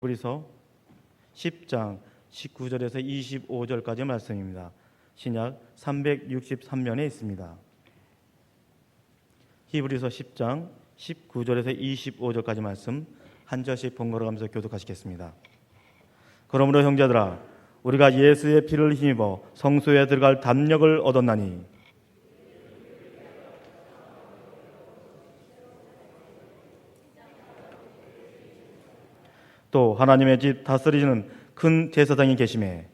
히브리서 10장 19절에서 25절까지 말씀입니다. 신약 363면에 있습니다. 히브리서 10장 19절에서 25절까지 말씀 한 절씩 번갈아가면서 교독하시겠습니다. 그러므로 형제들아, 우리가 예수의 피를 힘입어 성소에 들어갈 담력을 얻었나니 또 하나님의 집 다스리시는 큰 제사장이 계시매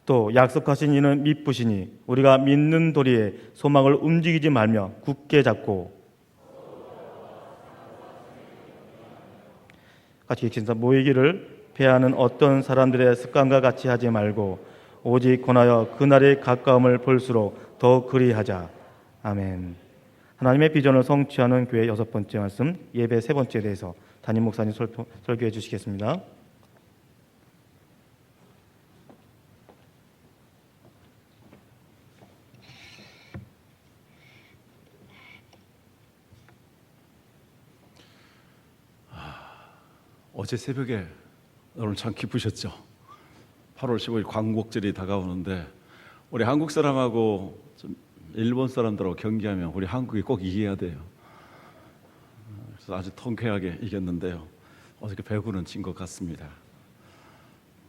또 약속하신 이는 미쁘시니 우리가 믿는 도리에 소망을 움직이지 말며 굳게 잡고 같이 읽습니다. 모이기를 패하는 어떤 사람들의 습관과 같이 하지 말고 오직 권하여 그날의 가까움을 볼수록 더 그리하자. 아멘. 하나님의 비전을 성취하는 교회 6번째 말씀, 예배 3번째에 대해서 담임 목사님 설교해 주시겠습니다. 어제 새벽에 오늘 참 기쁘셨죠? 8월 15일 광복절이 다가오는데 우리 한국 사람하고 좀 일본 사람들하고 경기하면 우리 한국이 꼭 이겨야 돼요. 그래서 아주 통쾌하게 이겼는데요. 어저께 배구는 진 것 같습니다.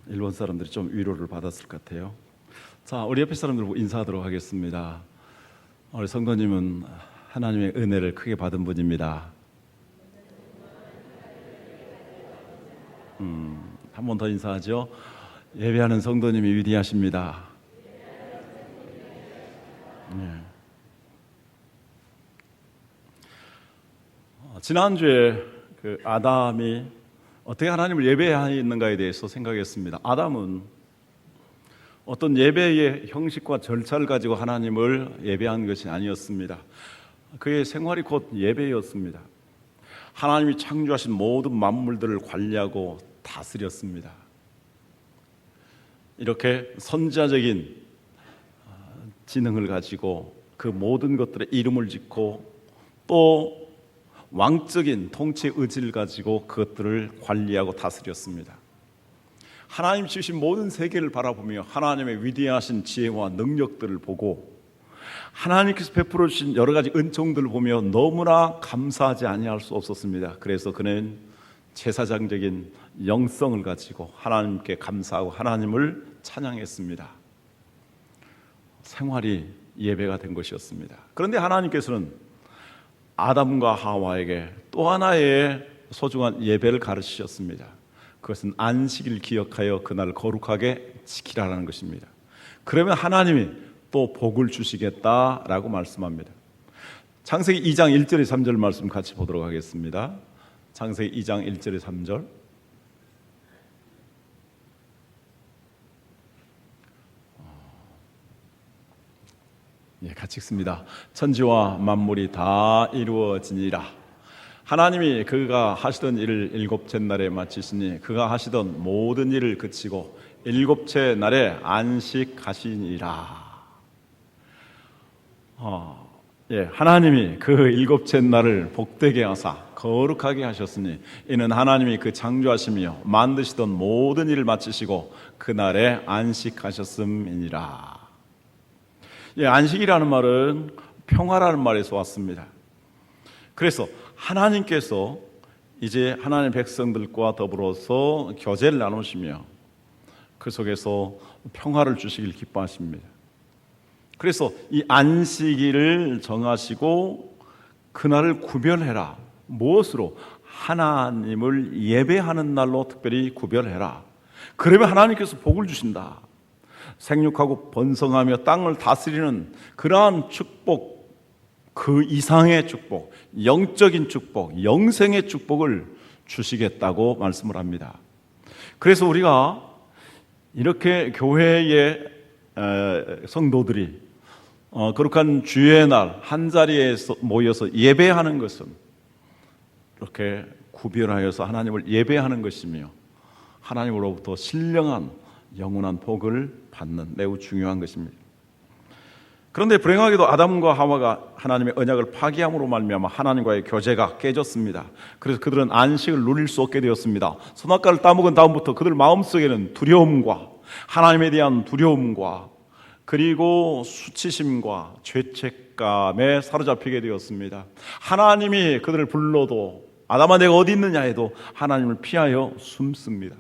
일본 사람들이 좀 위로를 받았을 것 같아요. 자, 우리 옆에 사람들 인사하도록 하겠습니다. 우리 성도님은 하나님의 은혜를 크게 받은 분입니다. 한 번 더 인사하죠. 예배하는 성도님이 위대하십니다. 네. 지난주에 그 아담이 어떻게 하나님을 예배했는가에 대해서 생각했습니다. 아담은 어떤 예배의 형식과 절차를 가지고 하나님을 예배한 것이 아니었습니다. 그의 생활이 곧 예배였습니다. 하나님이 창조하신 모든 만물들을 관리하고 다스렸습니다. 이렇게 선지자적인 지능을 가지고 그 모든 것들의 이름을 짓고 또 왕적인 통치 의지를 가지고 그것들을 관리하고 다스렸습니다. 하나님 주신 모든 세계를 바라보며 하나님의 위대하신 지혜와 능력들을 보고 하나님께서 베풀어 주신 여러 가지 은총들을 보며 너무나 감사하지 아니할 수 없었습니다. 그래서 그는 제사장적인 영성을 가지고 하나님께 감사하고 하나님을 찬양했습니다. 생활이 예배가 된 것이었습니다. 그런데 하나님께서는 아담과 하와에게 또 하나의 소중한 예배를 가르치셨습니다. 그것은 안식일을 기억하여 그날을 거룩하게 지키라는 것입니다. 그러면 하나님이 또 복을 주시겠다라고 말씀합니다. 창세기 2장 1절에 3절 말씀 같이 보도록 하겠습니다. 창세기 2장 1절에 3절. 같이 읽습니다. 천지와 만물이 다 이루어지니라. 하나님이 그가 하시던 일을 일곱째 날에 마치시니 그가 하시던 모든 일을 그치고 일곱째 날에 안식하시니라. 하나님이 그 일곱째 날을 복되게 하사 거룩하게 하셨으니 이는 하나님이 그 창조하시며 만드시던 모든 일을 마치시고 그날에 안식하셨음이니라. 안식이라는 말은 평화라는 말에서 왔습니다. 그래서 하나님께서 이제 하나님의 백성들과 더불어서 교제를 나누시며 그 속에서 평화를 주시길 기뻐하십니다. 그래서 이 안식일을 정하시고 그날을 구별해라. 무엇으로? 하나님을 예배하는 날로 특별히 구별해라. 그러면 하나님께서 복을 주신다. 생육하고 번성하며 땅을 다스리는 그러한 축복, 그 이상의 축복, 영적인 축복, 영생의 축복을 주시겠다고 말씀을 합니다. 그래서 우리가 이렇게 교회의 성도들이 거룩한 주의 날 한자리에 모여서 예배하는 것은 이렇게 구별하여서 하나님을 예배하는 것이며 하나님으로부터 신령한 영원한 복을 받는 매우 중요한 것입니다. 그런데 불행하게도 아담과 하와가 하나님의 언약을 파기함으로 말미암아 하나님과의 교제가 깨졌습니다. 그래서 그들은 안식을 누릴 수 없게 되었습니다. 선악과를 따먹은 다음부터 그들 마음속에는 두려움과 하나님에 대한 두려움과 그리고 수치심과 죄책감에 사로잡히게 되었습니다. 하나님이 그들을 불러도 아담아 내가 어디 있느냐 해도 하나님을 피하여 숨습니다.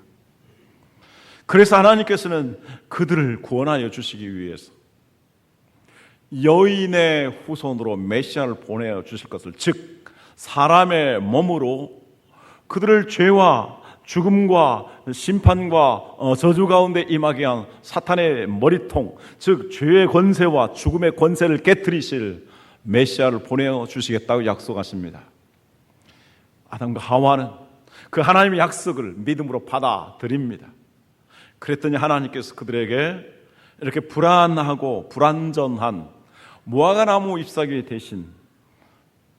그래서 하나님께서는 그들을 구원하여 주시기 위해서 여인의 후손으로 메시아를 보내어 주실 것을, 즉 사람의 몸으로 그들을 죄와 죽음과 심판과 저주 가운데 임하게 한 사탄의 머리통, 즉 죄의 권세와 죽음의 권세를 깨뜨리실 메시아를 보내어 주시겠다고 약속하십니다. 아담과 하와는 그 하나님의 약속을 믿음으로 받아들입니다. 그랬더니 하나님께서 그들에게 이렇게 불안하고 불완전한 무화과나무 잎사귀 대신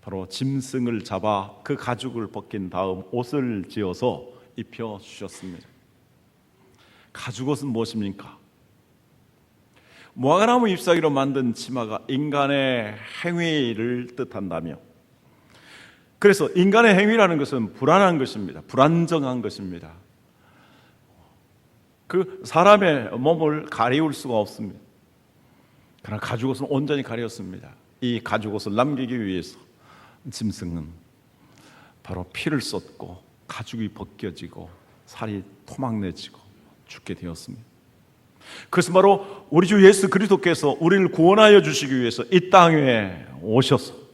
바로 짐승을 잡아 그 가죽을 벗긴 다음 옷을 지어서 입혀 주셨습니다. 가죽옷은 무엇입니까? 무화과나무 잎사귀로 만든 치마가 인간의 행위를 뜻한다며, 그래서 인간의 행위라는 것은 불안한 것입니다. 불안정한 것입니다. 그 사람의 몸을 가리울 수가 없습니다. 그러나 가죽옷은 온전히 가렸습니다. 이 가죽옷을 남기기 위해서 짐승은 바로 피를 쏟고 가죽이 벗겨지고 살이 토막내지고 죽게 되었습니다. 그래서 바로 우리 주 예수 그리스도께서 우리를 구원하여 주시기 위해서 이 땅에 오셔서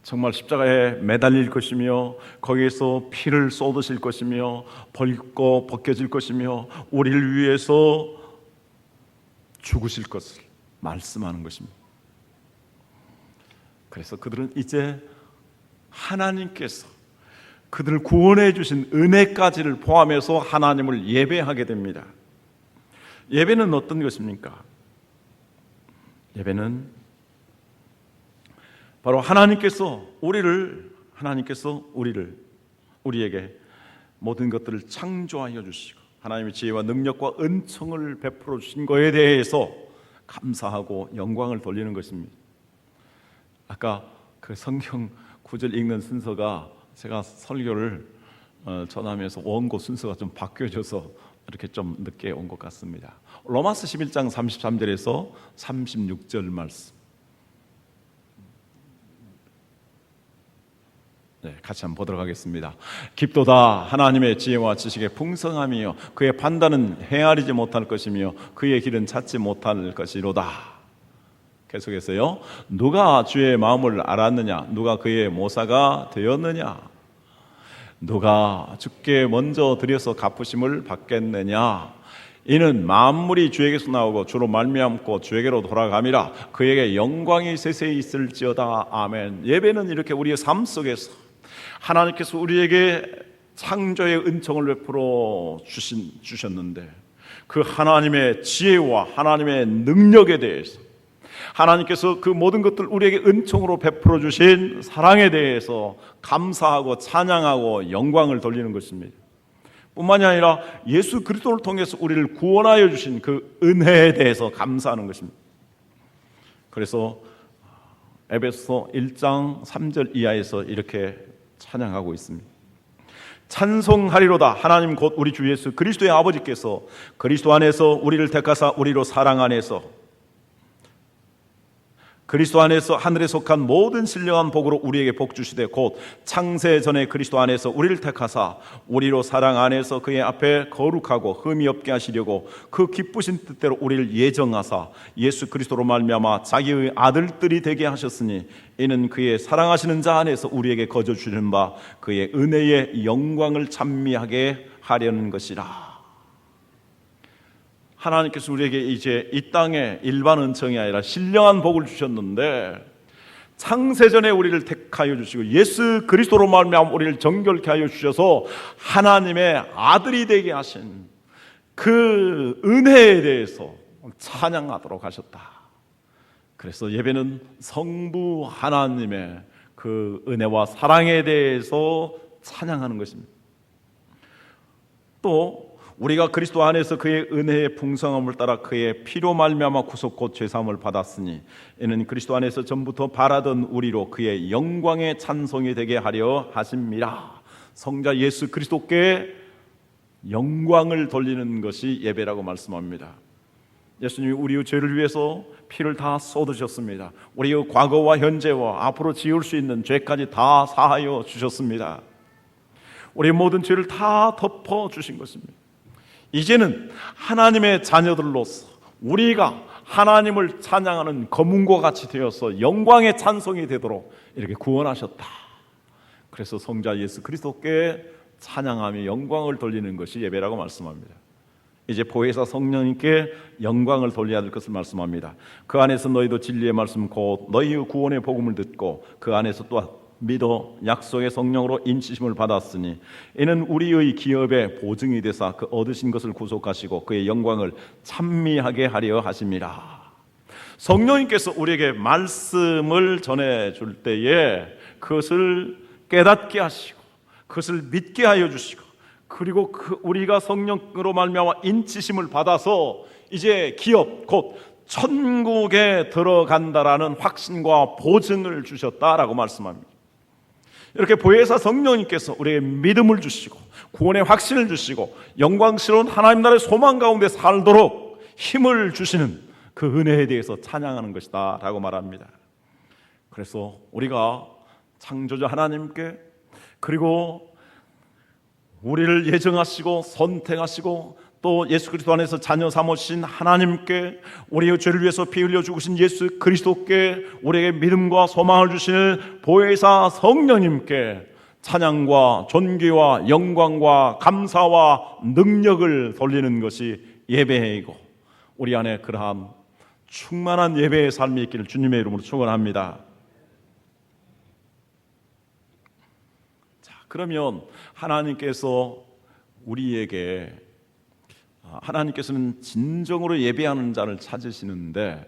정말 십자가에 매달릴 것이며 거기에서 피를 쏟으실 것이며 벗고 벗겨질 것이며 우리를 위해서 죽으실 것을 말씀하는 것입니다. 그래서 그들은 이제 하나님께서 그들을 구원해 주신 은혜까지를 포함해서 하나님을 예배하게 됩니다. 예배는 어떤 것입니까? 예배는 바로 하나님께서 우리에게 모든 것들을 창조하여 주시고 하나님의 지혜와 능력과 은총을 베풀어 주신 것에 대해서 감사하고 영광을 돌리는 것입니다. 아까 그 성경 구절 읽는 순서가 제가 설교를 전하면서 원고 순서가 좀 바뀌어져서 이렇게 좀 늦게 온 것 같습니다. 로마서 11장 33절에서 36절 말씀, 같이 한번 보도록 하겠습니다. 깊도다 하나님의 지혜와 지식의 풍성함이요 그의 판단은 헤아리지 못할 것이며 그의 길은 찾지 못할 것이로다. 계속해서요. 누가 주의 마음을 알았느냐? 누가 그의 모사가 되었느냐? 누가 주께 먼저 드려서 갚으심을 받겠느냐? 이는 만물이 주에게서 나오고 주로 말미암고 주에게로 돌아감이라. 그에게 영광이 세세히 있을지어다. 아멘. 예배는 이렇게 우리의 삶 속에서 하나님께서 우리에게 창조의 은총을 베풀어 주셨는데 그 하나님의 지혜와 하나님의 능력에 대해서, 하나님께서 그 모든 것들 우리에게 은총으로 베풀어 주신 사랑에 대해서 감사하고 찬양하고 영광을 돌리는 것입니다. 뿐만이 아니라 예수 그리스도를 통해서 우리를 구원하여 주신 그 은혜에 대해서 감사하는 것입니다. 그래서 에베소서 1장 3절 이하에서 이렇게 찬양하고 있습니다. 찬송하리로다. 하나님 곧 우리 주 예수 그리스도의 아버지께서 그리스도 안에서 우리를 택하사 우리로 사랑 안에서 그리스도 안에서 하늘에 속한 모든 신령한 복으로 우리에게 복 주시되 곧 창세 전에 그리스도 안에서 우리를 택하사 우리로 사랑 안에서 그의 앞에 거룩하고 흠이 없게 하시려고 그 기쁘신 뜻대로 우리를 예정하사 예수 그리스도로 말미암아 자기의 아들들이 되게 하셨으니 이는 그의 사랑하시는 자 안에서 우리에게 거저 주시는 바 그의 은혜의 영광을 찬미하게 하려는 것이라. 하나님께서 우리에게 이제 이 땅에 일반 은총이 아니라 신령한 복을 주셨는데 창세전에 우리를 택하여 주시고 예수 그리스도로 말미암아 우리를 정결케 하여 주셔서 하나님의 아들이 되게 하신 그 은혜에 대해서 찬양하도록 하셨다. 그래서 예배는 성부 하나님의 그 은혜와 사랑에 대해서 찬양하는 것입니다. 또 우리가 그리스도 안에서 그의 은혜의 풍성함을 따라 그의 피로 말미암아 구속 곧 죄사함을 받았으니 이는 그리스도 안에서 전부터 바라던 우리로 그의 영광의 찬송이 되게 하려 하심이라. 성자 예수 그리스도께 영광을 돌리는 것이 예배라고 말씀합니다. 예수님이 우리의 죄를 위해서 피를 다 쏟으셨습니다. 우리의 과거와 현재와 앞으로 지을 수 있는 죄까지 다 사하여 주셨습니다. 우리의 모든 죄를 다 덮어주신 것입니다. 이제는 하나님의 자녀들로서 우리가 하나님을 찬양하는 거문과 같이 되어서 영광의 찬송이 되도록 이렇게 구원하셨다. 그래서 성자 예수 그리스도께 찬양하며 영광을 돌리는 것이 예배라고 말씀합니다. 이제 보혜사 성령님께 영광을 돌려야 될 것을 말씀합니다. 그 안에서 너희도 진리의 말씀 곧 너희의 구원의 복음을 듣고 그 안에서 또 믿어 약속의 성령으로 인치심을 받았으니 이는 우리의 기업의 보증이 되사 그 얻으신 것을 구속하시고 그의 영광을 찬미하게 하려 하심이라. 성령님께서 우리에게 말씀을 전해줄 때에 그것을 깨닫게 하시고 그것을 믿게 하여 주시고 그리고 우리가 성령으로 말미암아 인치심을 받아서 이제 기업 곧 천국에 들어간다라는 확신과 보증을 주셨다라고 말씀합니다. 이렇게 보혜사 성령님께서 우리에게 믿음을 주시고 구원의 확신을 주시고 영광스러운 하나님 나라의 소망 가운데 살도록 힘을 주시는 그 은혜에 대해서 찬양하는 것이다 라고 말합니다. 그래서 우리가 창조자 하나님께 그리고 우리를 예정하시고 선택하시고 또 예수 그리스도 안에서 자녀 삼으신 하나님께 우리의 죄를 위해서 피 흘려 죽으신 예수 그리스도께 우리에게 믿음과 소망을 주시는 보혜사 성령님께 찬양과 존귀와 영광과 감사와 능력을 돌리는 것이 예배이고 우리 안에 그러한 충만한 예배의 삶이 있기를 주님의 이름으로 축원합니다. 자, 그러면 하나님께서는 진정으로 예배하는 자를 찾으시는데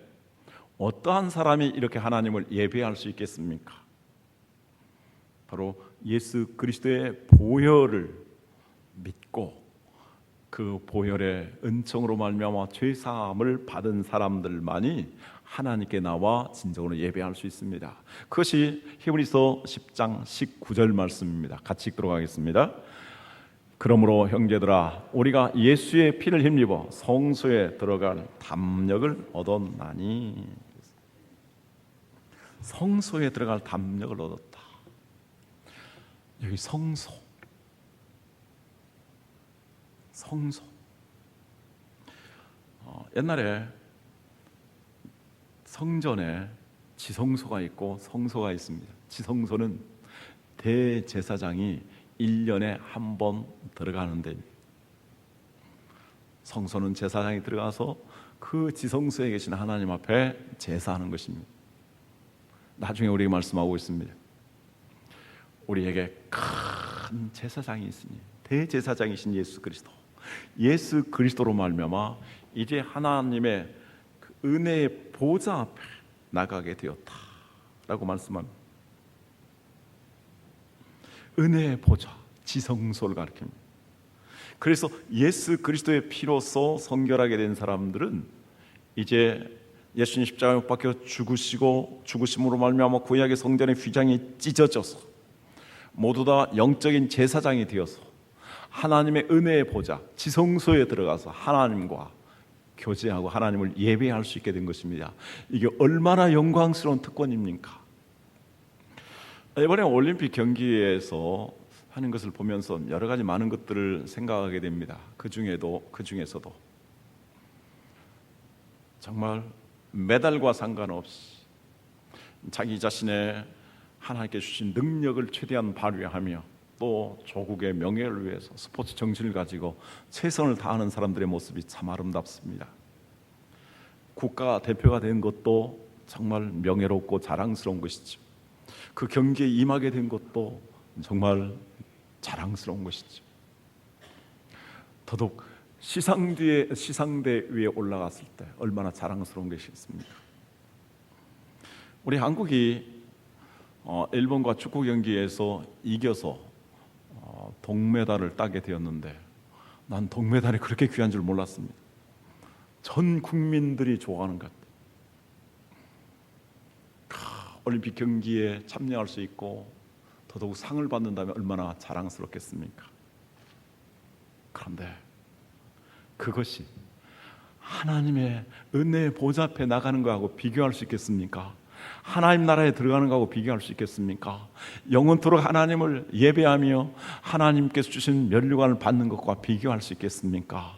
어떠한 사람이 이렇게 하나님을 예배할 수 있겠습니까? 바로 예수 그리스도의 보혈을 믿고 그 보혈의 은총으로 말미암아 죄 사함을 받은 사람들만이 하나님께 나와 진정으로 예배할 수 있습니다. 그것이 히브리서 10장 19절 말씀입니다. 같이 읽도록 하겠습니다. 그러므로 형제들아 우리가 예수의 피를 힘입어 성소에 들어갈 담력을 얻었나니. 성소에 들어갈 담력을 얻었다. 여기 성소 옛날에 성전에 지성소가 있고 성소가 있습니다. 지성소는 대제사장이 1년에 한 번 들어가는 데입니다. 성소는 제사장이 들어가서 그 지성소에 계신 하나님 앞에 제사하는 것입니다. 나중에 우리에게 말씀하고 있습니다. 우리에게 큰 제사장이 있으니 대제사장이신 예수 그리스도, 예수 그리스도로 말미암아 이제 하나님의 그 은혜의 보좌 앞에 나가게 되었다라고 말씀합니다. 은혜의 보좌, 지성소를 가리킵니다. 그래서 예수 그리스도의 피로서 성결하게 된 사람들은 이제 예수님 십자가에 못 박혀 죽으심으로 말미암아 구약의 성전의 휘장이 찢어져서 모두 다 영적인 제사장이 되어서 하나님의 은혜의 보좌, 지성소에 들어가서 하나님과 교제하고 하나님을 예배할 수 있게 된 것입니다. 이게 얼마나 영광스러운 특권입니까? 이번에 올림픽 경기에서 하는 것을 보면서 여러 가지 많은 것들을 생각하게 됩니다. 그 중에서도 정말 메달과 상관없이 자기 자신의 하나님께 주신 능력을 최대한 발휘하며 또 조국의 명예를 위해서 스포츠 정신을 가지고 최선을 다하는 사람들의 모습이 참 아름답습니다. 국가 대표가 된 것도 정말 명예롭고 자랑스러운 것이죠. 그 경기에 임하게 된 것도 정말 자랑스러운 것이죠. 더더욱 시상대 위에 올라갔을 때 얼마나 자랑스러운 것이겠습니까? 우리 한국이 일본과 축구 경기에서 이겨서 동메달을 따게 되었는데 난 동메달이 그렇게 귀한 줄 몰랐습니다. 전 국민들이 좋아하는 것. 올림픽 경기에 참여할 수 있고 더더욱 상을 받는다면 얼마나 자랑스럽겠습니까? 그런데 그것이 하나님의 은혜의 보좌 앞에 나가는 거하고 비교할 수 있겠습니까? 하나님 나라에 들어가는 거하고 비교할 수 있겠습니까? 영원토록 하나님을 예배하며 하나님께서 주신 면류관을 받는 것과 비교할 수 있겠습니까?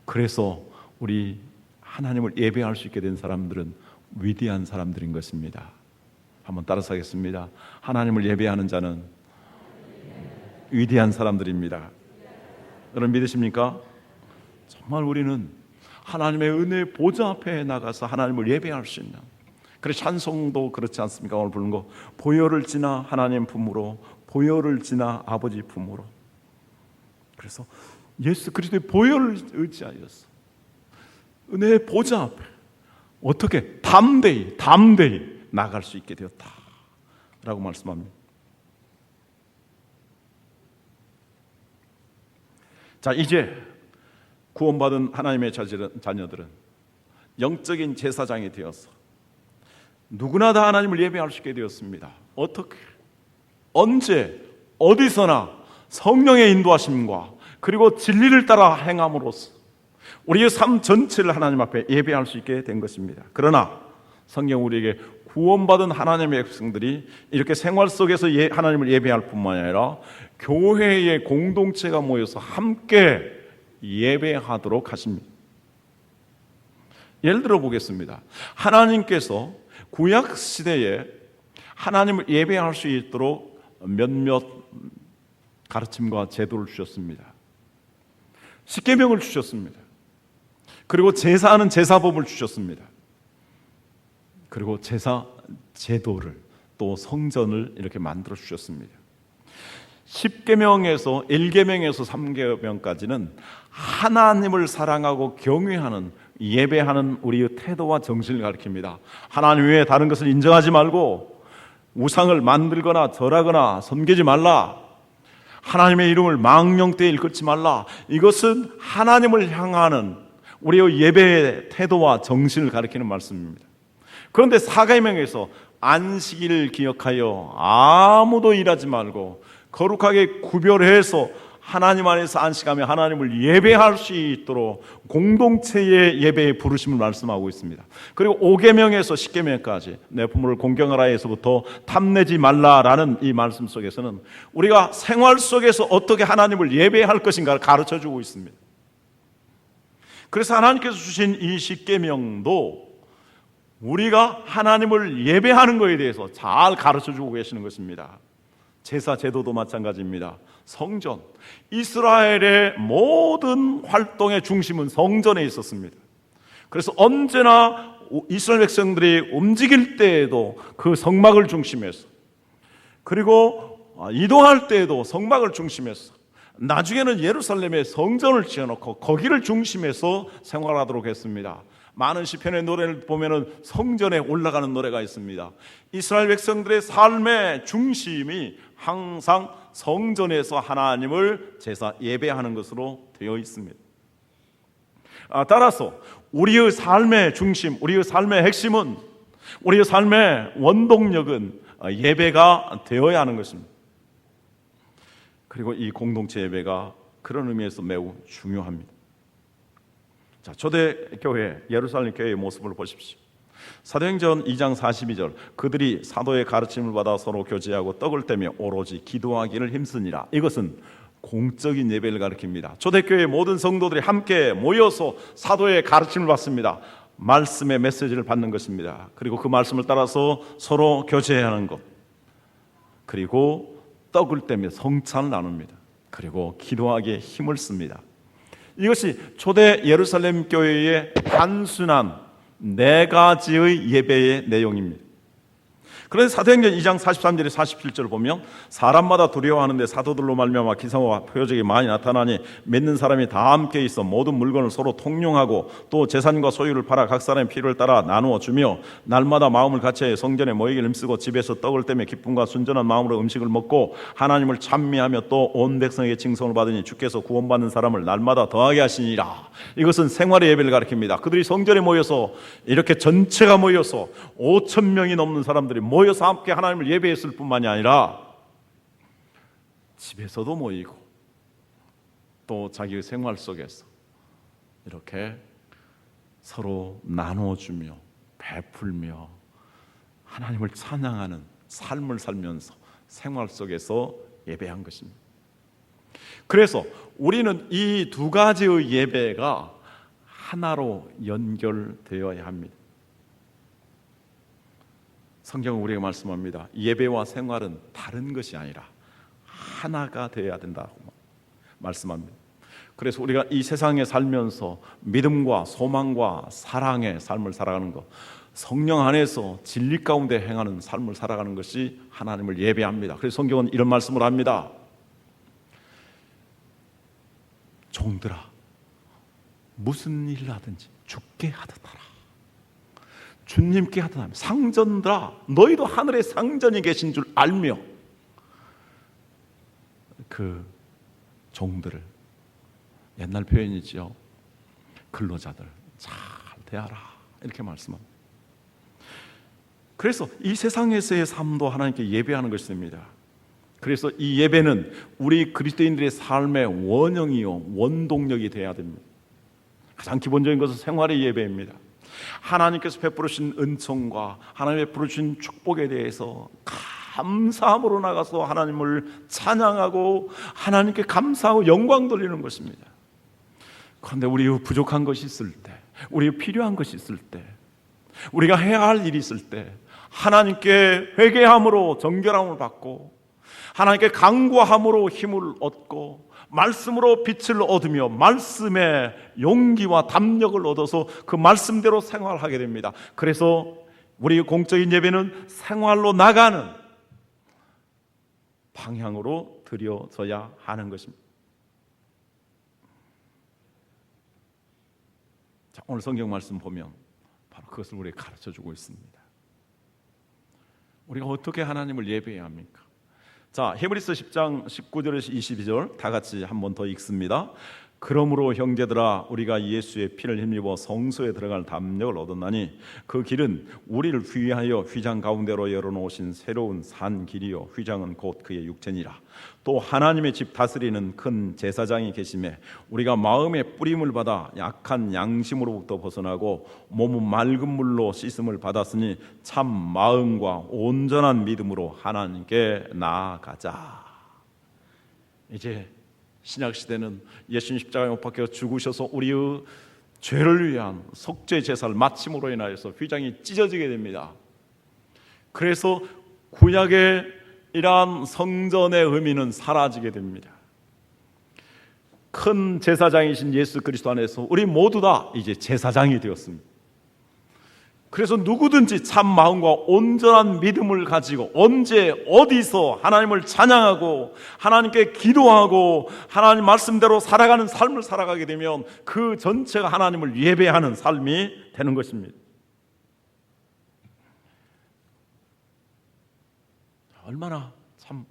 그래서 우리 하나님을 예배할 수 있게 된 사람들은 위대한 사람들인 것입니다. 한번 따라서 하겠습니다. 하나님을 예배하는 자는 위대한 사람들입니다. 여러분 믿으십니까? 정말 우리는 하나님의 은혜의 보좌 앞에 나가서 하나님을 예배할 수 있는, 그래서 찬송도 그렇지 않습니까? 오늘 부르는 거, 보혈을 지나 하나님 품으로, 보혈을 지나 아버지 품으로. 그래서 예수 그리스도의 보혈을 의지하여서 은혜의 보좌 앞에 어떻게 담대히 나갈 수 있게 되었다라고 말씀합니다. 자, 이제 구원받은 하나님의 자녀들은 영적인 제사장이 되어서 누구나 다 하나님을 예배할 수 있게 되었습니다. 어떻게, 언제, 어디서나 성령의 인도하심과 그리고 진리를 따라 행함으로써 우리의 삶 전체를 하나님 앞에 예배할 수 있게 된 것입니다. 그러나 성경 우리에게 구원받은 하나님의 백성들이 이렇게 생활 속에서 하나님을 예배할 뿐만 아니라 교회의 공동체가 모여서 함께 예배하도록 하십니다. 예를 들어 보겠습니다. 하나님께서 구약 시대에 하나님을 예배할 수 있도록 몇몇 가르침과 제도를 주셨습니다. 십계명을 주셨습니다. 그리고 제사하는 제사법을 주셨습니다. 그리고 제사 제도를, 또 성전을 이렇게 만들어 주셨습니다. 10계명에서 1계명에서 3계명까지는 하나님을 사랑하고 경외하는, 예배하는 우리의 태도와 정신을 가리킵니다. 하나님 외에 다른 것을 인정하지 말고 우상을 만들거나 절하거나 섬기지 말라. 하나님의 이름을 망령되이 일컫지 말라. 이것은 하나님을 향하는 우리의 예배의 태도와 정신을 가리키는 말씀입니다. 그런데 4계명에서 안식일을 기억하여 아무도 일하지 말고 거룩하게 구별해서 하나님 안에서 안식하며 하나님을 예배할 수 있도록 공동체의 예배의 부르심을 말씀하고 있습니다. 그리고 5계명에서 10계명까지 내 부모를 공경하라에서부터 탐내지 말라라는 이 말씀 속에서는 우리가 생활 속에서 어떻게 하나님을 예배할 것인가를 가르쳐주고 있습니다. 그래서 하나님께서 주신 이 10계명도 우리가 하나님을 예배하는 것에 대해서 잘 가르쳐주고 계시는 것입니다. 제사 제도도 마찬가지입니다. 성전, 이스라엘의 모든 활동의 중심은 성전에 있었습니다. 그래서 언제나 이스라엘 백성들이 움직일 때에도 그 성막을 중심해서, 그리고 이동할 때에도 성막을 중심해서, 나중에는 예루살렘에 성전을 지어놓고 거기를 중심해서 생활하도록 했습니다. 많은 시편의 노래를 보면은 성전에 올라가는 노래가 있습니다. 이스라엘 백성들의 삶의 중심이 항상 성전에서 하나님을 제사 예배하는 것으로 되어 있습니다. 따라서 우리의 삶의 중심, 우리의 삶의 핵심은, 우리의 삶의 원동력은 예배가 되어야 하는 것입니다. 그리고 이 공동체 예배가 그런 의미에서 매우 중요합니다. 자, 초대교회, 예루살렘 교회의 모습을 보십시오. 사도행전 2장 42절, 그들이 사도의 가르침을 받아 서로 교제하고 떡을 떼며 오로지 기도하기를 힘쓰니라. 이것은 공적인 예배를 가리킵니다. 초대교회의 모든 성도들이 함께 모여서 사도의 가르침을 받습니다. 말씀의 메시지를 받는 것입니다. 그리고 그 말씀을 따라서 서로 교제하는 것, 그리고 떡을 떼며 성찬을 나눕니다. 그리고 기도하기에 힘을 씁니다. 이것이 초대 예루살렘 교회의 단순한 4가지의 예배의 내용입니다. 그런데 사도행전 2장 43절에 47절을 보면 사람마다 두려워하는데 사도들로 말미암아 기사와 표적이 많이 나타나니 믿는 사람이 다 함께 있어 모든 물건을 서로 통용하고 또 재산과 소유를 팔아 각 사람의 필요를 따라 나누어 주며 날마다 마음을 같이하여 성전에 모이기를 힘쓰고 집에서 떡을 떼며 기쁨과 순전한 마음으로 음식을 먹고 하나님을 찬미하며 또 온 백성에게 칭송을 받으니 주께서 구원받는 사람을 날마다 더하게 하시니라. 이것은 생활의 예배를 가리킵니다. 그들이 성전에 모여서 이렇게 전체가 모여서 5천 명이 넘는 사람들이 모여서 함께 하나님을 예배했을 뿐만이 아니라 집에서도 모이고 또 자기의 생활 속에서 이렇게 서로 나눠주며 베풀며 하나님을 찬양하는 삶을 살면서 생활 속에서 예배한 것입니다. 그래서 우리는 이 두 가지의 예배가 하나로 연결되어야 합니다. 성경은 우리에게 말씀합니다. 예배와 생활은 다른 것이 아니라 하나가 되어야 된다고 말씀합니다. 그래서 우리가 이 세상에 살면서 믿음과 소망과 사랑의 삶을 살아가는 것, 성령 안에서 진리 가운데 행하는 삶을 살아가는 것이 하나님을 예배합니다. 그래서 성경은 이런 말씀을 합니다. 종들아, 무슨 일을 하든지 주께 하듯 하라. 주님께 하듯 하라. 상전들아, 너희도 하늘에 상전이 계신 줄 알며 그 종들을, 옛날 표현이지요, 근로자들 잘 대하라, 이렇게 말씀합니다. 그래서 이 세상에서의 삶도 하나님께 예배하는 것입니다. 그래서 이 예배는 우리 그리스도인들의 삶의 원형이요 원동력이 되어야 됩니다. 가장 기본적인 것은 생활의 예배입니다. 하나님께서 베풀으신 은총과 하나님의 베풀으신 축복에 대해서 감사함으로 나가서 하나님을 찬양하고 하나님께 감사하고 영광 돌리는 것입니다. 그런데 우리 부족한 것이 있을 때, 우리 필요한 것이 있을 때, 우리가 해야 할 일이 있을 때 하나님께 회개함으로 정결함을 받고 하나님께 간구함으로 힘을 얻고 말씀으로 빛을 얻으며 말씀의 용기와 담력을 얻어서 그 말씀대로 생활하게 됩니다. 그래서 우리 공적인 예배는 생활로 나가는 방향으로 드려져야 하는 것입니다. 자, 오늘 성경 말씀 보면 바로 그것을 우리에게 가르쳐주고 있습니다. 우리가 어떻게 하나님을 예배해야 합니까? 자, 히브리서 10장 19절에서 22절 다 같이 한 번 더 읽습니다. 그러므로 형제들아, 우리가 예수의 피를 힘입어 성소에 들어갈 담력을 얻었나니 그 길은 우리를 위하여 휘장 가운데로 열어놓으신 새로운 산 길이요 휘장은 곧 그의 육체니라. 또 하나님의 집 다스리는 큰 제사장이 계심에 우리가 마음의 뿌림을 받아 약한 양심으로부터 벗어나고 몸은 맑은 물로 씻음을 받았으니 참 마음과 온전한 믿음으로 하나님께 나아가자. 이제 신약시대는 예수님 십자가에 못 박혀 죽으셔서 우리의 죄를 위한 속죄 제사를 마침으로 인하여서 휘장이 찢어지게 됩니다. 그래서 구약의 이러한 성전의 의미는 사라지게 됩니다. 큰 제사장이신 예수 그리스도 안에서 우리 모두 다 이제 제사장이 되었습니다. 그래서 누구든지 참 마음과 온전한 믿음을 가지고 언제 어디서 하나님을 찬양하고 하나님께 기도하고 하나님 말씀대로 살아가는 삶을 살아가게 되면 그 전체가 하나님을 예배하는 삶이 되는 것입니다. 얼마나 참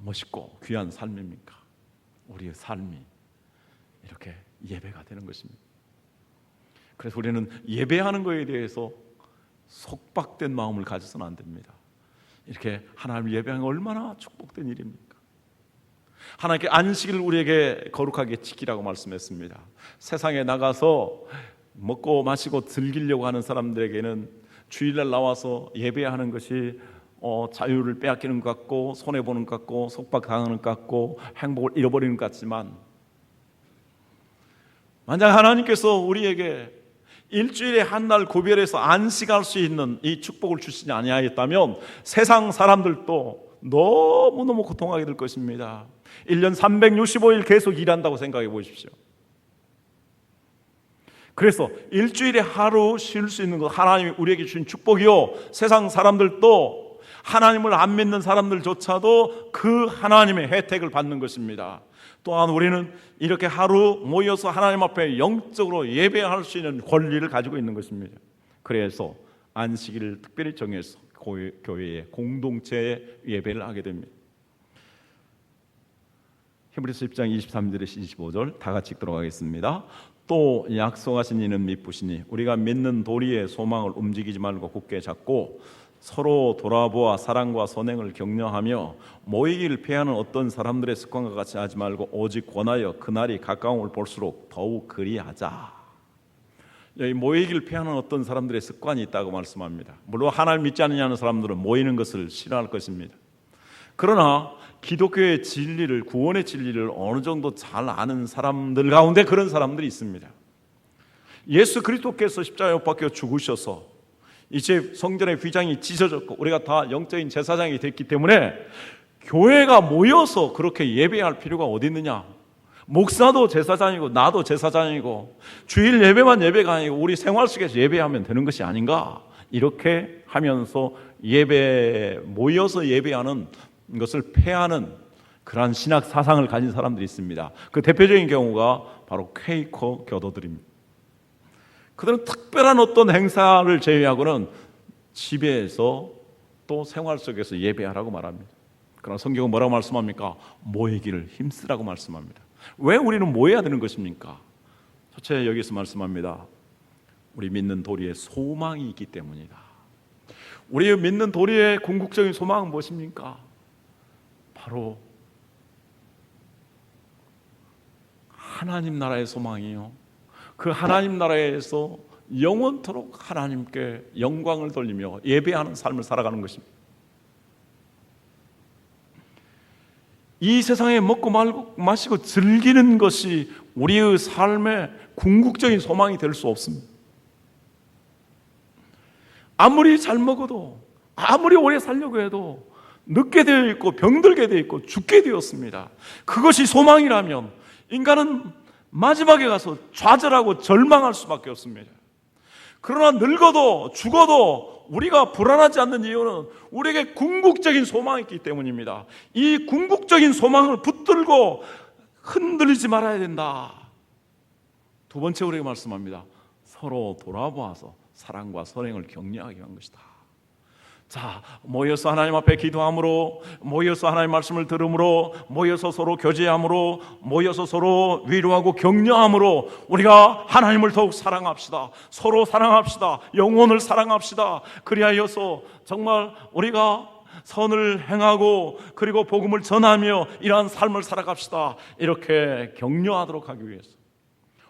멋있고 귀한 삶입니까? 우리의 삶이 이렇게 예배가 되는 것입니다. 그래서 우리는 예배하는 것에 대해서 속박된 마음을 가져서는 안 됩니다. 이렇게 하나님을 예배하는 건 얼마나 축복된 일입니까? 하나님께 안식일을 우리에게 거룩하게 지키라고 말씀했습니다. 세상에 나가서 먹고 마시고 즐기려고 하는 사람들에게는 주일날 나와서 예배하는 것이 자유를 빼앗기는 것 같고 손해보는 것 같고 속박당하는 것 같고 행복을 잃어버리는 것 같지만, 만약 하나님께서 우리에게 일주일에 한 날 구별해서 안식할 수 있는 이 축복을 주시지 아니하였다면 세상 사람들도 너무너무 고통하게 될 것입니다. 1년 365일 계속 일한다고 생각해 보십시오. 그래서 일주일에 하루 쉴 수 있는 것, 하나님이 우리에게 주신 축복이요, 세상 사람들도, 하나님을 안 믿는 사람들조차도 그 하나님의 혜택을 받는 것입니다. 또한 우리는 이렇게 하루 모여서 하나님 앞에 영적으로 예배할 수 있는 권리를 가지고 있는 것입니다. 그래서 안식일을 특별히 정해서 교회의 공동체 예배를 하게 됩니다. 히브리서 10장 23절에서 25절 다 같이 읽도록 하겠습니다. 또 약속하신 이는 미쁘시니 우리가 믿는 도리의 소망을 움직이지 말고 굳게 잡고 서로 돌아보아 사랑과 선행을 격려하며 모이기를 피하는 어떤 사람들의 습관과 같이 하지 말고 오직 권하여 그날이 가까움을 볼수록 더욱 그리하자. 여기 모이기를 피하는 어떤 사람들의 습관이 있다고 말씀합니다. 물론 하나님 믿지 않느냐는 사람들은 모이는 것을 싫어할 것입니다. 그러나 기독교의 진리를, 구원의 진리를 어느 정도 잘 아는 사람들 가운데 그런 사람들이 있습니다. 예수 그리스도께서 십자가에 못 박혀 죽으셔서 이제 성전의 휘장이 찢어졌고 우리가 다 영적인 제사장이 됐기 때문에 교회가 모여서 그렇게 예배할 필요가 어디 있느냐. 목사도 제사장이고 나도 제사장이고 주일 예배만 예배가 아니고 우리 생활 속에서 예배하면 되는 것이 아닌가. 이렇게 하면서 모여서 예배하는 것을 폐하는 그러한 신학 사상을 가진 사람들이 있습니다. 그 대표적인 경우가 바로 퀘이커 교도들입니다. 그들은 특별한 어떤 행사를 제외하고는 집에서 또 생활 속에서 예배하라고 말합니다. 그러나 성경은 뭐라고 말씀합니까? 모이기를 힘쓰라고 말씀합니다. 왜 우리는 모여야 되는 것입니까? 첫째, 여기서 말씀합니다. 우리 믿는 도리에 소망이 있기 때문이다. 우리 믿는 도리의 궁극적인 소망은 무엇입니까? 바로 하나님 나라의 소망이요, 그 하나님 나라에서 영원토록 하나님께 영광을 돌리며 예배하는 삶을 살아가는 것입니다. 이 세상에 먹고 마시고 즐기는 것이 우리의 삶의 궁극적인 소망이 될 수 없습니다. 아무리 잘 먹어도, 아무리 오래 살려고 해도 늙게 되어 있고 병들게 되어 있고 죽게 되었습니다. 그것이 소망이라면 인간은 마지막에 가서 좌절하고 절망할 수밖에 없습니다. 그러나 늙어도 죽어도 우리가 불안하지 않는 이유는 우리에게 궁극적인 소망이 있기 때문입니다. 이 궁극적인 소망을 붙들고 흔들리지 말아야 된다. 두 번째 우리에게 말씀합니다. 서로 돌아보아서 사랑과 선행을 격려하게 한 것이다. 자, 모여서 하나님 앞에 기도함으로, 모여서 하나님 말씀을 들음으로, 모여서 서로 교제함으로, 모여서 서로 위로하고 격려함으로 우리가 하나님을 더욱 사랑합시다. 서로 사랑합시다. 영혼을 사랑합시다. 그리하여서 정말 우리가 선을 행하고 그리고 복음을 전하며 이러한 삶을 살아갑시다. 이렇게 격려하도록 하기 위해서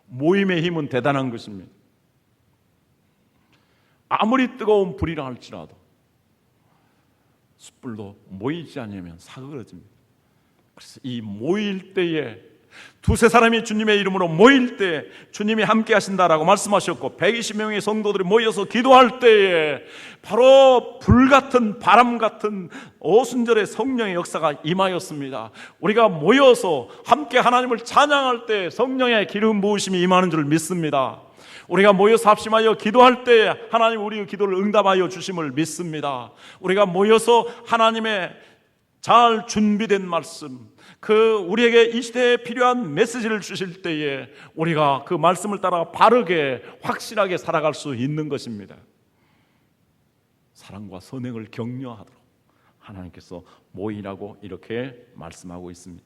모임의 힘은 대단한 것입니다. 아무리 뜨거운 불이라 할지라도 숯불도 모이지 않으면 사그러집니다. 그래서 이 모일 때에 두세 사람이 주님의 이름으로 모일 때 주님이 함께 하신다라고 말씀하셨고 120명의 성도들이 모여서 기도할 때에 바로 불같은 바람 같은 오순절의 성령의 역사가 임하였습니다. 우리가 모여서 함께 하나님을 찬양할 때 성령의 기름 부으심이 임하는 줄 믿습니다. 우리가 모여서 합심하여 기도할 때 하나님 우리의 기도를 응답하여 주심을 믿습니다. 우리가 모여서 하나님의 잘 준비된 말씀, 그 우리에게 이 시대에 필요한 메시지를 주실 때에 우리가 그 말씀을 따라 바르게 확실하게 살아갈 수 있는 것입니다. 사랑과 선행을 격려하도록 하나님께서 모이라고 이렇게 말씀하고 있습니다.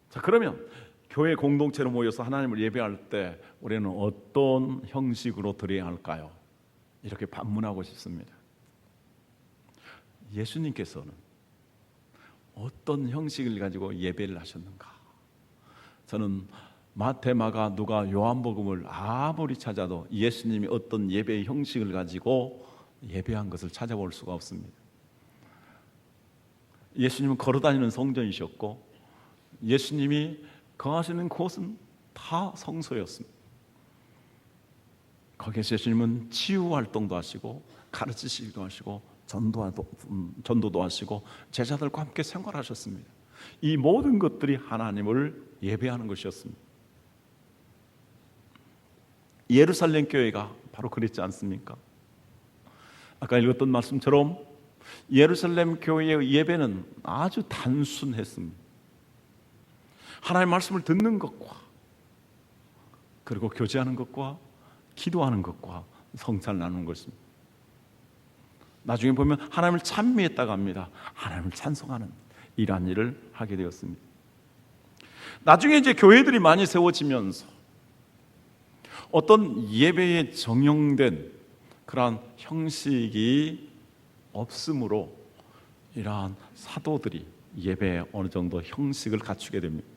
자, 그러면 교회 공동체로 모여서 하나님을 예배할 때 우리는 어떤 형식으로 드려야 할까요? 이렇게 반문하고 싶습니다. 예수님께서는 어떤 형식을 가지고 예배를 하셨는가? 저는 마태, 마가, 누가, 요한복음을 아무리 찾아도 예수님이 어떤 예배의 형식을 가지고 예배한 것을 찾아볼 수가 없습니다. 예수님은 걸어다니는 성전이셨고 예수님이 거하시는 곳은 다 성소였습니다. 거기에서 예수님은 치유 활동도 하시고 가르치시기도 하시고 전도도 하시고 제자들과 함께 생활하셨습니다. 이 모든 것들이 하나님을 예배하는 것이었습니다. 예루살렘 교회가 바로 그랬지 않습니까? 아까 읽었던 말씀처럼 예루살렘 교회의 예배는 아주 단순했습니다. 하나님의 말씀을 듣는 것과 그리고 교제하는 것과 기도하는 것과 성찬을 나누는 것입니다. 나중에 보면 하나님을 찬미했다고 합니다. 하나님을 찬송하는 이러한 일을 하게 되었습니다. 나중에 이제 교회들이 많이 세워지면서 어떤 예배에 정형된 그러한 형식이 없으므로 이러한 사도들이 예배에 어느 정도 형식을 갖추게 됩니다.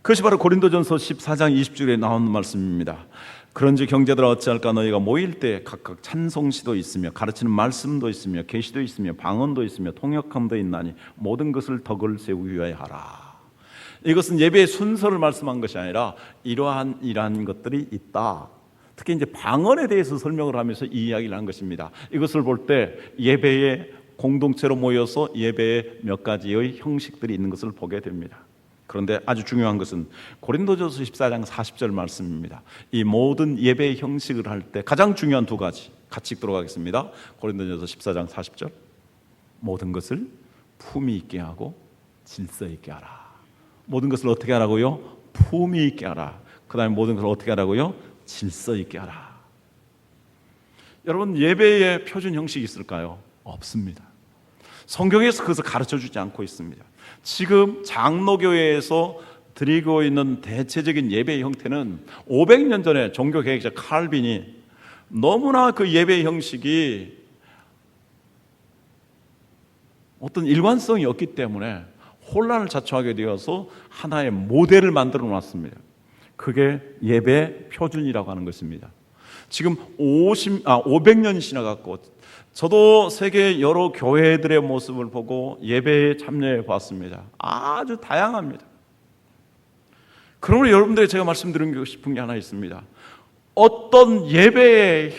그것이 바로 고린도전서 14장 20절에 나오는 말씀입니다. 그런즉 형제들아 어찌할까 너희가 모일 때 각각 찬송시도 있으며 가르치는 말씀도 있으며 계시도 있으며 방언도 있으며 통역함도 있나니 모든 것을 덕을 세우기 위하여 하라. 이것은 예배의 순서를 말씀한 것이 아니라 이러한 것들이 있다. 특히 이제 방언에 대해서 설명을 하면서 이 이야기를 한 것입니다. 이것을 볼 때 예배의 공동체로 모여서 예배의 몇 가지의 형식들이 있는 것을 보게 됩니다. 그런데 아주 중요한 것은 고린도전서 14장 40절 말씀입니다. 이 모든 예배의 형식을 할 때 가장 중요한 두 가지 같이 읽도록 하겠습니다. 고린도전서 14장 40절 모든 것을 품위 있게 하고 질서 있게 하라. 모든 것을 어떻게 하라고요? 품위 있게 하라. 그 다음에 모든 것을 어떻게 하라고요? 질서 있게 하라. 여러분 예배의 표준 형식이 있을까요? 없습니다. 성경에서 그것을 가르쳐주지 않고 있습니다. 지금 장로교회에서 드리고 있는 대체적인 예배의 형태는 500년 전에 종교개혁자 칼빈이 너무나 그 예배의 형식이 어떤 일관성이 없기 때문에 혼란을 자초하게 되어서 하나의 모델을 만들어 놨습니다. 그게 예배 표준이라고 하는 것입니다. 지금 500년이 지나갔고 저도 세계 여러 교회들의 모습을 보고 예배에 참여해 봤습니다. 아주 다양합니다. 그러므로 여러분들에게 제가 말씀드리고 싶은 게 하나 있습니다. 어떤 예배의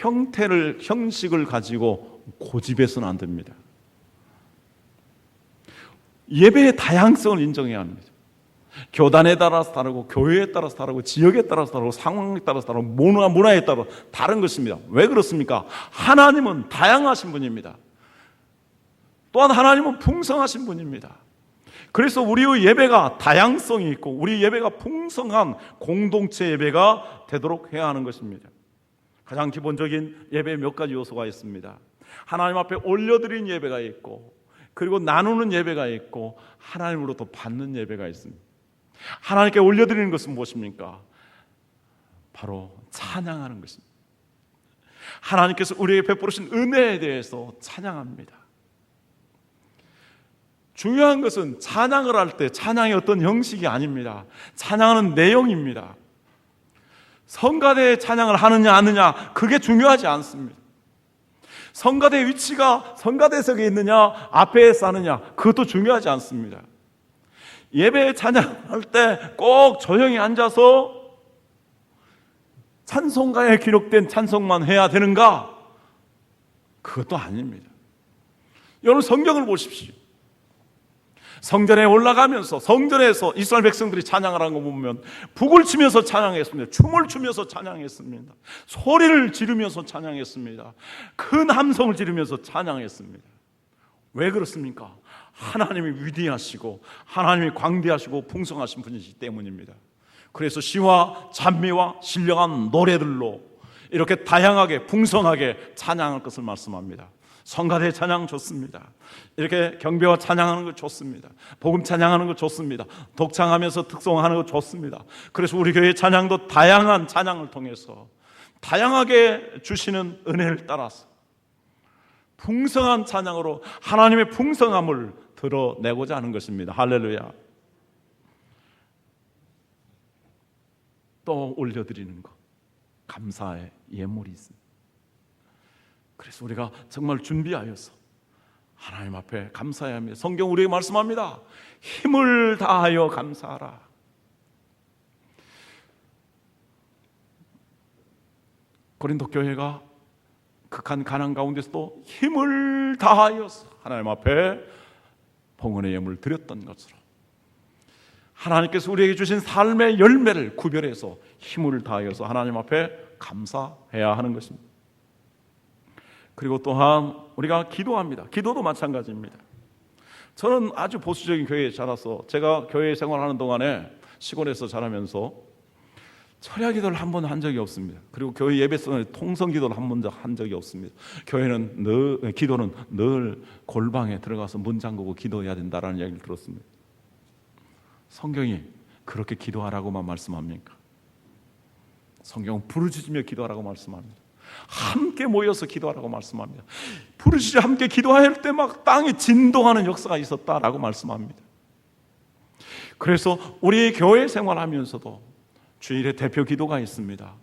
형식을 가지고 고집해서는 안 됩니다. 예배의 다양성을 인정해야 합니다. 교단에 따라서 다르고 교회에 따라서 다르고 지역에 따라서 다르고 상황에 따라서 다르고 문화에 따라 다른 것입니다. 왜 그렇습니까? 하나님은 다양하신 분입니다. 또한 하나님은 풍성하신 분입니다. 그래서 우리의 예배가 다양성이 있고 우리 예배가 풍성한 공동체 예배가 되도록 해야 하는 것입니다. 가장 기본적인 예배에 몇 가지 요소가 있습니다. 하나님 앞에 올려드린 예배가 있고 그리고 나누는 예배가 있고 하나님으로부터 받는 예배가 있습니다. 하나님께 올려드리는 것은 무엇입니까? 바로 찬양하는 것입니다. 하나님께서 우리에게 베푸신 은혜에 대해서 찬양합니다. 중요한 것은 찬양을 할 때 찬양의 어떤 형식이 아닙니다. 찬양하는 내용입니다. 성가대에 찬양을 하느냐 안 하느냐 그게 중요하지 않습니다. 성가대의 위치가 성가대석에 있느냐 앞에서 하느냐 그것도 중요하지 않습니다. 예배 찬양할 때 꼭 조용히 앉아서 찬송가에 기록된 찬송만 해야 되는가? 그것도 아닙니다. 여러분 성경을 보십시오. 성전에 올라가면서 성전에서 이스라엘 백성들이 찬양을 한 거 보면 북을 치면서 찬양했습니다. 춤을 추면서 찬양했습니다. 소리를 지르면서 찬양했습니다. 큰 함성을 지르면서 찬양했습니다. 왜 그렇습니까? 하나님이 위대하시고 하나님이 광대하시고 풍성하신 분이시기 때문입니다. 그래서 시와 찬미와 신령한 노래들로 이렇게 다양하게 풍성하게 찬양할 것을 말씀합니다. 성가대 찬양 좋습니다. 이렇게 경배와 찬양하는 거 좋습니다. 복음 찬양하는 거 좋습니다. 독창하면서 특송하는 거 좋습니다. 그래서 우리 교회 찬양도 다양한 찬양을 통해서 다양하게 주시는 은혜를 따라서 풍성한 찬양으로 하나님의 풍성함을 드러내고자 하는 것입니다. 할렐루야. 또 올려드리는 것, 감사의 예물이 있습니다. 그래서 우리가 정말 준비하여서 하나님 앞에 감사해야 합니다. 성경 우리에게 말씀합니다. 힘을 다하여 감사하라. 고린도 교회가 극한 가난 가운데서도 힘을 다하여서 하나님 앞에 봉헌의 예물을 드렸던 것으로 하나님께서 우리에게 주신 삶의 열매를 구별해서 힘을 다하여서 하나님 앞에 감사해야 하는 것입니다. 그리고 또한 우리가 기도합니다. 기도도 마찬가지입니다. 저는 아주 보수적인 교회에 자라서 제가 교회 생활하는 동안에 시골에서 자라면서 철야 기도를 한 번 한 적이 없습니다. 그리고 교회 예배 시간에 통성 기도를 한 번 한 적이 없습니다. 기도는 늘 골방에 들어가서 문 잠그고 기도해야 된다라는 이야기를 들었습니다. 성경이 그렇게 기도하라고만 말씀합니까? 성경은 부르짖으며 기도하라고 말씀합니다. 함께 모여서 기도하라고 말씀합니다. 부르짖어 함께 기도할 때 막 땅이 진동하는 역사가 있었다라고 말씀합니다. 그래서 우리 교회 생활하면서도 주일에 대표 기도가 있습니다.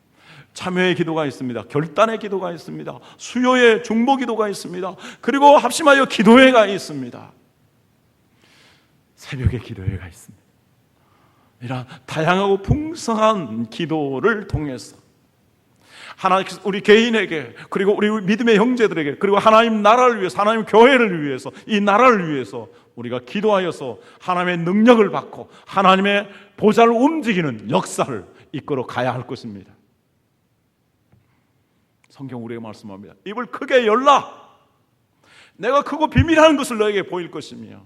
참여의 기도가 있습니다. 결단의 기도가 있습니다. 수요의 중보 기도가 있습니다. 그리고 합심하여 기도회가 있습니다. 새벽에 기도회가 있습니다. 이런 다양하고 풍성한 기도를 통해서 하나님께서 우리 개인에게, 그리고 우리 믿음의 형제들에게, 그리고 하나님 나라를 위해서, 하나님 교회를 위해서, 이 나라를 위해서 우리가 기도하여서 하나님의 능력을 받고 하나님의 보좌를 움직이는 역사를 이끌어 가야 할 것입니다. 성경 우리에게 말씀합니다. 입을 크게 열라. 내가 크고 비밀한 것을 너에게 보일 것이며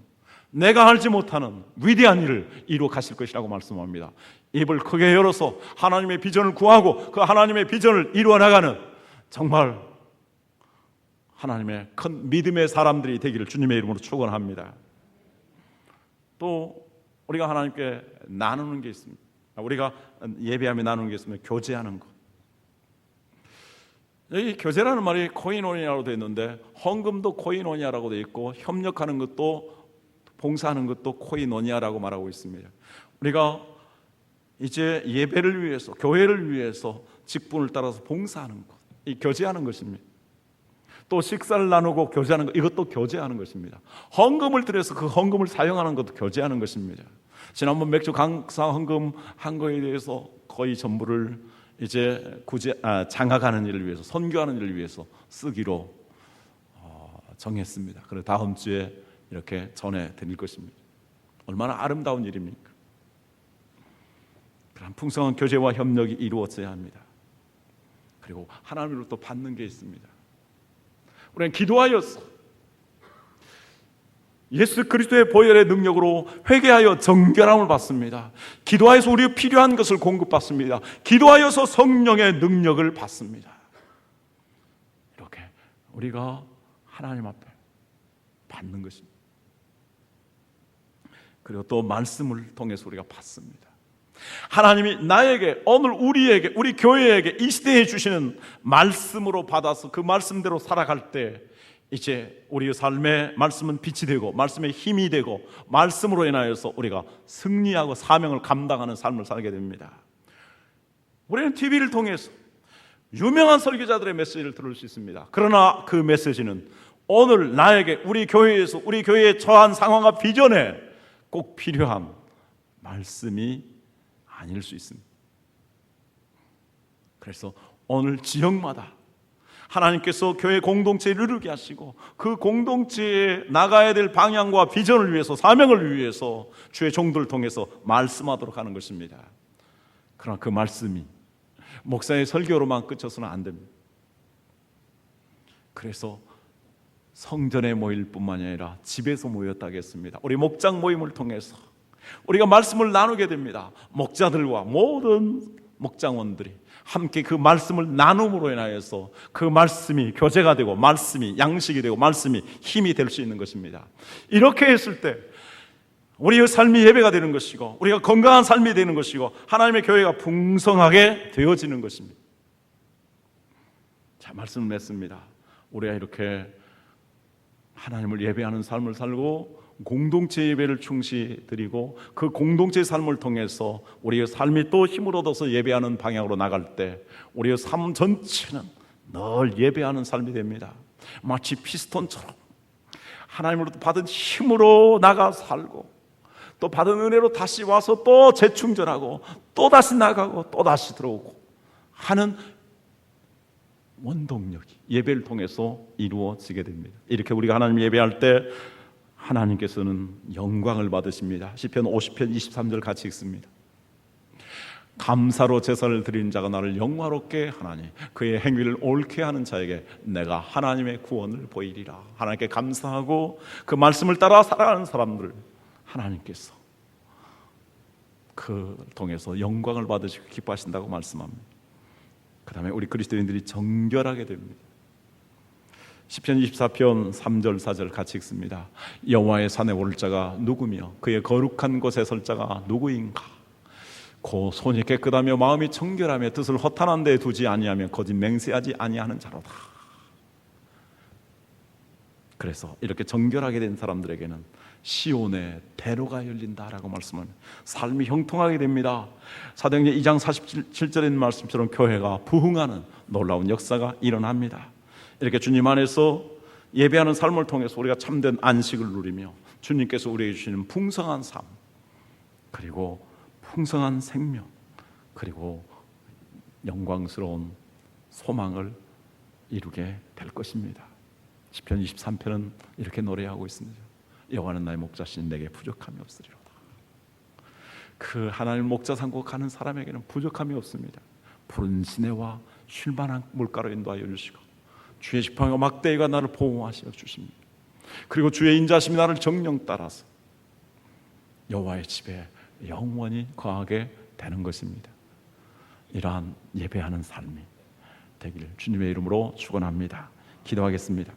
내가 알지 못하는 위대한 일을 이루어 가실 것이라고 말씀합니다. 입을 크게 열어서 하나님의 비전을 구하고 그 하나님의 비전을 이루어 나가는 정말 하나님의 큰 믿음의 사람들이 되기를 주님의 이름으로 축원합니다. 또 우리가 하나님께 나누는 게 있습니다. 우리가 예배하며 나누는 게 있으면 교제하는 것. 여기 교제라는 말이 코이노니아로 되어 있는데 헌금도 코이노니아라고 되어 있고 협력하는 것도, 봉사하는 것도 코이노니아라고 말하고 있습니다. 우리가 이제 예배를 위해서, 교회를 위해서 직분을 따라서 봉사하는 것, 이 교제하는 것입니다. 또 식사를 나누고 교제하는 것, 이것도 교제하는 것입니다. 헌금을 드려서 그 헌금을 사용하는 것도 교제하는 것입니다. 지난번 맥주 강사 헌금 한 거에 대해서 거의 전부를 이제 장학하는 일을 위해서, 선교하는 일을 위해서 쓰기로 정했습니다. 그래서 다음 주에 이렇게 전해드릴 것입니다. 얼마나 아름다운 일입니까? 그런 풍성한 교제와 협력이 이루어져야 합니다. 그리고 하나님으로부터 받는 게 있습니다. 우리는 기도하여서 예수 그리스도의 보혈의 능력으로 회개하여 정결함을 받습니다. 기도하여서 우리가 필요한 것을 공급받습니다. 기도하여서 성령의 능력을 받습니다. 이렇게 우리가 하나님 앞에 받는 것입니다. 그리고 또 말씀을 통해서 우리가 받습니다. 하나님이 나에게, 오늘 우리에게, 우리 교회에게 이 시대에 주시는 말씀으로 받아서 그 말씀대로 살아갈 때 이제 우리의 삶에 말씀은 빛이 되고 말씀의 힘이 되고 말씀으로 인하여서 우리가 승리하고 사명을 감당하는 삶을 살게 됩니다. 우리는 TV를 통해서 유명한 설교자들의 메시지를 들을 수 있습니다. 그러나 그 메시지는 오늘 나에게, 우리 교회에서, 우리 교회의 처한 상황과 비전에 꼭 필요한 말씀이 아닐 수 있습니다. 그래서 오늘 지역마다 하나님께서 교회 공동체를 이루게 하시고 그 공동체에 나가야 될 방향과 비전을 위해서, 사명을 위해서 주의 종들을 통해서 말씀하도록 하는 것입니다. 그러나 그 말씀이 목사의 설교로만 그쳐서는 안 됩니다. 그래서 성전에 모일 뿐만이 아니라 집에서 모였다고 했습니다. 우리 목장 모임을 통해서 우리가 말씀을 나누게 됩니다. 목자들과 모든 목장원들이 함께 그 말씀을 나눔으로 인하여서 그 말씀이 교제가 되고 말씀이 양식이 되고 말씀이 힘이 될 수 있는 것입니다. 이렇게 했을 때 우리의 삶이 예배가 되는 것이고 우리가 건강한 삶이 되는 것이고 하나님의 교회가 풍성하게 되어지는 것입니다. 자, 말씀을 맺습니다. 우리가 이렇게 하나님을 예배하는 삶을 살고 공동체 예배를 충실히 드리고 그 공동체 삶을 통해서 우리의 삶이 또 힘을 얻어서 예배하는 방향으로 나갈 때 우리의 삶 전체는 늘 예배하는 삶이 됩니다. 마치 피스톤처럼 하나님으로부터 받은 힘으로 나가 살고 또 받은 은혜로 다시 와서 또 재충전하고 또 다시 나가고 또 다시 들어오고 하는 원동력이 예배를 통해서 이루어지게 됩니다. 이렇게 우리가 하나님 예배할 때 하나님께서는 영광을 받으십니다. 시편 50편 23절 같이 읽습니다. 감사로 제사를 드리는 자가 나를 영화롭게 하나니 그의 행위를 옳게 하는 자에게 내가 하나님의 구원을 보이리라. 하나님께 감사하고 그 말씀을 따라 살아가는 사람들 하나님께서 그 통해서 영광을 받으시고 기뻐하신다고 말씀합니다. 그 다음에 우리 그리스도인들이 정결하게 됩니다. 시편 24편 3절 4절 같이 읽습니다. 여호와의 산에 오를 자가 누구며 그의 거룩한 곳에 설 자가 누구인가. 고 손이 깨끗하며 마음이 정결하며 뜻을 허탄한 데에 두지 아니하며 거짓 맹세하지 아니하는 자로다. 그래서 이렇게 정결하게 된 사람들에게는 시온의 대로가 열린다라고 말씀합니다. 삶이 형통하게 됩니다. 사도행전 2장 47절에 있는 말씀처럼 교회가 부흥하는 놀라운 역사가 일어납니다. 이렇게 주님 안에서 예배하는 삶을 통해서 우리가 참된 안식을 누리며 주님께서 우리에게 주시는 풍성한 삶, 그리고 풍성한 생명, 그리고 영광스러운 소망을 이루게 될 것입니다. 시편 23편은 이렇게 노래하고 있습니다. 여호와는 나의 목자시니 내게 부족함이 없으리로다. 그 하나님 목자 삼고 가는 사람에게는 부족함이 없습니다. 푸른 시내와 쉴만한 물가로 인도하여 주시고 주의 지팡이와 막대기가 나를 보호하시어 주십니다. 그리고 주의 인자심이 나를 정령 따라서 여호와의 집에 영원히 거하게 되는 것입니다. 이러한 예배하는 삶이 되기를 주님의 이름으로 축원합니다. 기도하겠습니다.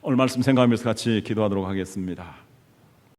오늘 말씀 생각하면서 같이 기도하도록 하겠습니다.